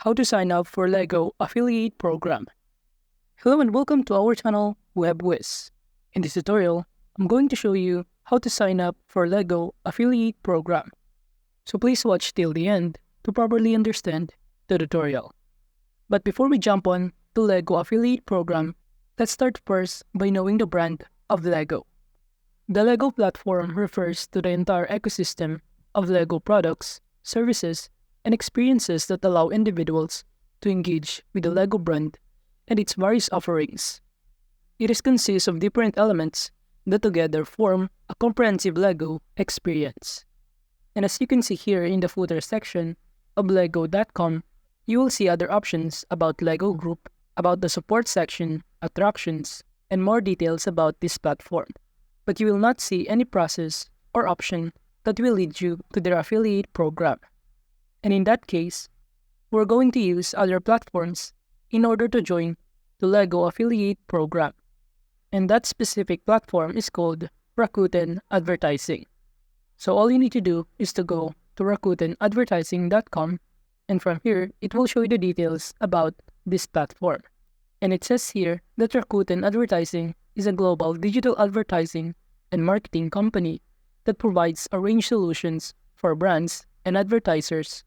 How to sign up for LEGO affiliate program. Hello and welcome to our channel Whizz. In this tutorial, I'm going to show you how to sign up for LEGO affiliate program. So please watch till the end to properly understand the tutorial. But before we jump on to LEGO affiliate program, let's start first by knowing the brand of LEGO. The LEGO platform refers to the entire ecosystem of LEGO products, services, and experiences that allow individuals to engage with the LEGO brand and its various offerings. It consists of different elements that together form a comprehensive LEGO experience. And as you can see here in the footer section of lego.com, you will see other options about LEGO Group, about the support section, attractions, and more details about this platform. But you will not see any process or option that will lead you to their affiliate program. And in that case, we're going to use other platforms in order to join the LEGO affiliate program. And that specific platform is called Rakuten Advertising. So all you need to do is to go to rakutenadvertising.com, and from here, it will show you the details about this platform. And it says here that Rakuten Advertising is a global digital advertising and marketing company that provides a range of solutions for brands and advertisers,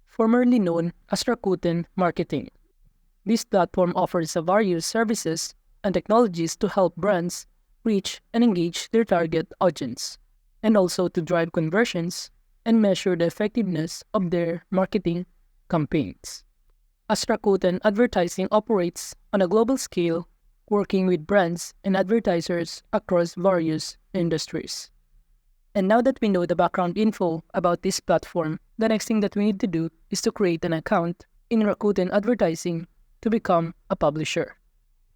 formerly known as Rakuten Marketing. This platform offers various services and technologies to help brands reach and engage their target audience, and also to drive conversions and measure the effectiveness of their marketing campaigns. As Rakuten Advertising operates on a global scale, working with brands and advertisers across various industries. And now that we know the background info about this platform, the next thing that we need to do is to create an account in Rakuten Advertising to become a publisher.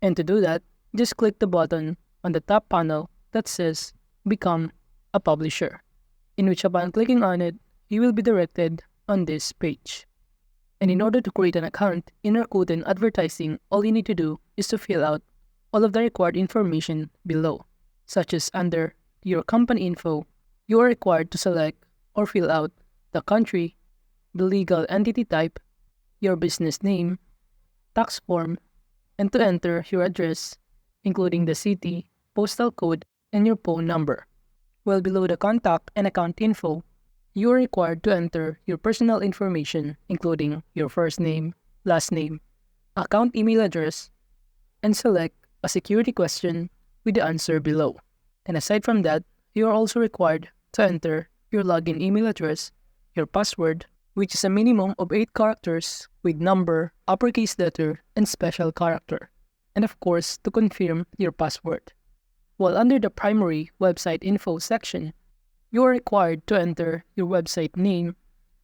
And to do that, just click the button on the top panel that says Become a Publisher, in which upon clicking on it, you will be directed on this page. And in order to create an account in Rakuten Advertising, all you need to do is to fill out all of the required information below, such as under your company info, you are required to select or fill out the country, the legal entity type, your business name, tax form, and to enter your address, including the city, postal code, and your phone number. While below the contact and account info, you are required to enter your personal information, including your first name, last name, account email address, and select a security question with the answer below. And aside from that, you are also required to enter your login email address, your password, which is a minimum of 8 characters with number, uppercase letter, and special character, and of course, to confirm your password. While under the primary website info section, you are required to enter your website name,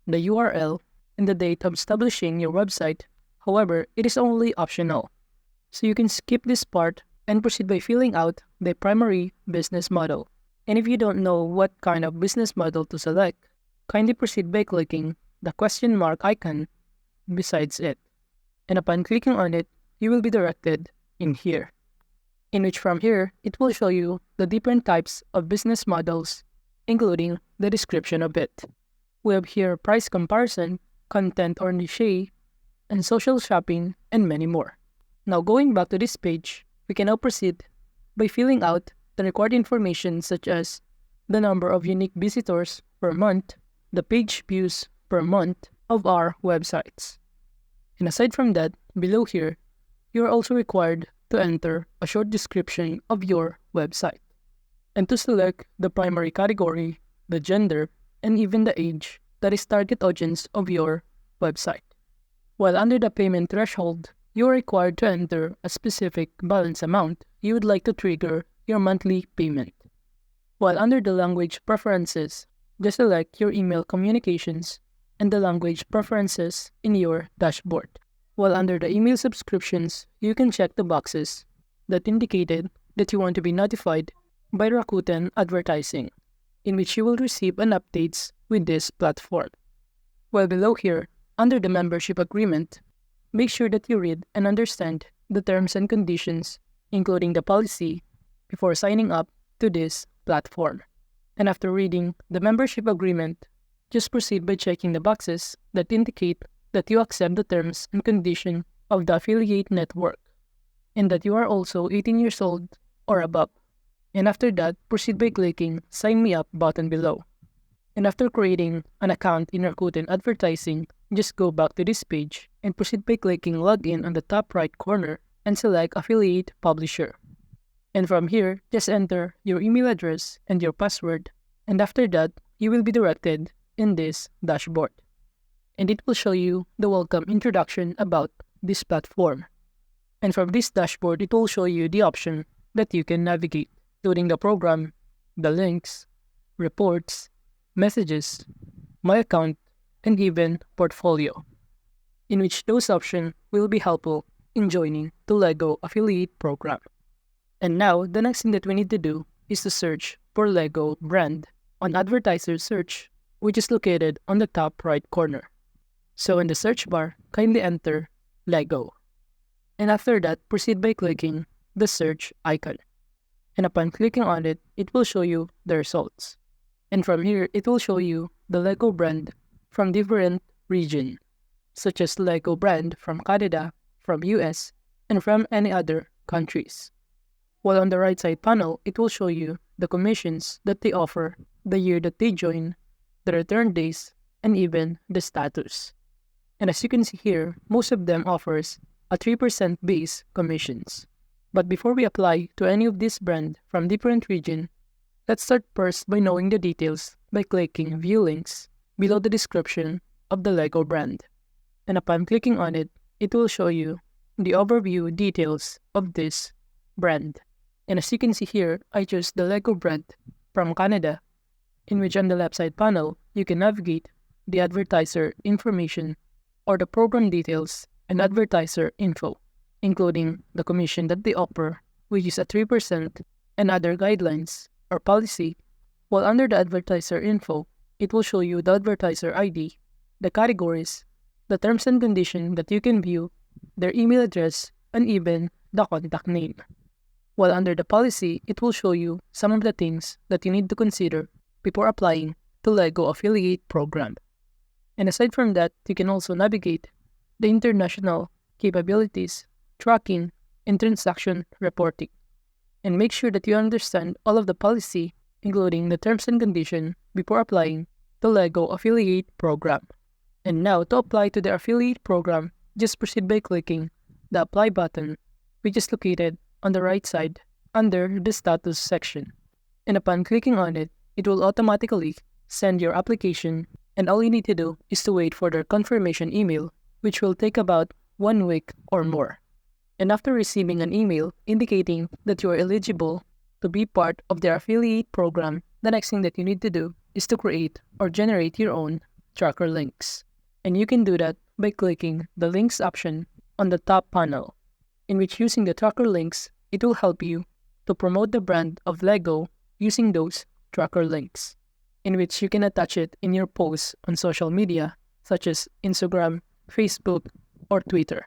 the URL, and the date of establishing your website. However, it is only optional, so you can skip this part and proceed by filling out the primary business model. And if you don't know what kind of business model to select, kindly proceed by clicking the question mark icon besides it. And upon clicking on it, you will be directed in here, in which from here, it will show you the different types of business models, including the description of it. We have here price comparison, content or niche, and social shopping, and many more. Now going back to this page, we can now proceed by filling out the required information such as the number of unique visitors per month, the page views per month of our websites. And aside from that, below here, you are also required to enter a short description of your website, and to select the primary category, the gender, and even the age that is target audience of your website. While under the payment threshold, you are required to enter a specific balance amount you would like to trigger your monthly payment. While under the language preferences, just select your email communications and the language preferences in your dashboard. While under the email subscriptions, you can check the boxes that indicated that you want to be notified by Rakuten Advertising, in which you will receive an updates with this platform. While below here, under the membership agreement, make sure that you read and understand the terms and conditions, including the policy, before signing up to this platform. And after reading the membership agreement, just proceed by checking the boxes that indicate that you accept the terms and conditions of the affiliate network, and that you are also 18 years old or above. And after that, proceed by clicking Sign Me Up button below. And after creating an account in Rakuten Advertising, just go back to this page and proceed by clicking Login on the top right corner and select Affiliate Publisher. And from here, just enter your email address and your password, and after that, you will be directed in this dashboard. And it will show you the welcome introduction about this platform. And from this dashboard, it will show you the option that you can navigate, including the program, the links, reports, messages, my account, and even portfolio, in which those options will be helpful in joining the LEGO affiliate program. And now, the next thing that we need to do is to search for LEGO brand on advertiser search, which is located on the top right corner. So in the search bar, kindly enter LEGO. And after that, proceed by clicking the search icon. And upon clicking on it, it will show you the results. And from here, it will show you the LEGO brand from different regions, such as LEGO brand from Canada, from US, and from any other countries. While on the right side panel, it will show you the commissions that they offer, the year that they join, the return days, and even the status. And as you can see here, most of them offers a 3% base commissions. But before we apply to any of these brands from different regions, let's start first by knowing the details by clicking View Links below the description of the LEGO brand. And upon clicking on it, it will show you the overview details of this brand. And as you can see here, I chose the LEGO brand from Canada, in which on the left side panel, you can navigate the advertiser information or the program details and advertiser info, including the commission that they offer, which is at 3%, and other guidelines or policy. While under the advertiser info, it will show you the advertiser ID, the categories, the terms and conditions that you can view, their email address, and even the contact name. While under the policy, it will show you some of the things that you need to consider before applying to LEGO affiliate program. And aside from that, you can also navigate the international capabilities, tracking, and transaction reporting. And make sure that you understand all of the policy, including the terms and conditions, before applying to LEGO affiliate program. And now, to apply to the affiliate program, just proceed by clicking the Apply button, which is located on the right side under the Status section. And upon clicking on it, it will automatically send your application, and all you need to do is to wait for their confirmation email, which will take about 1 week or more. And after receiving an email indicating that you are eligible to be part of their affiliate program, the next thing that you need to do is to create or generate your own tracker links. And you can do that by clicking the links option on the top panel, in which using the tracker links, it will help you to promote the brand of LEGO using those tracker links, in which you can attach it in your posts on social media, such as Instagram, Facebook, or Twitter.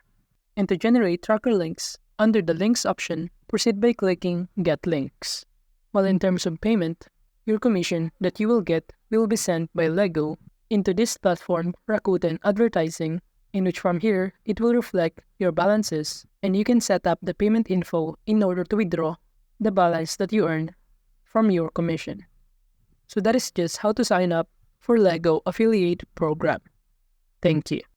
And to generate tracker links, under the links option, proceed by clicking Get Links. While in terms of payment, your commission that you will get will be sent by LEGO into this platform, Rakuten Advertising, in which from here, it will reflect your balances, and you can set up the payment info in order to withdraw the balance that you earn from your commission. So that is just how to sign up for LEGO affiliate program. Thank you.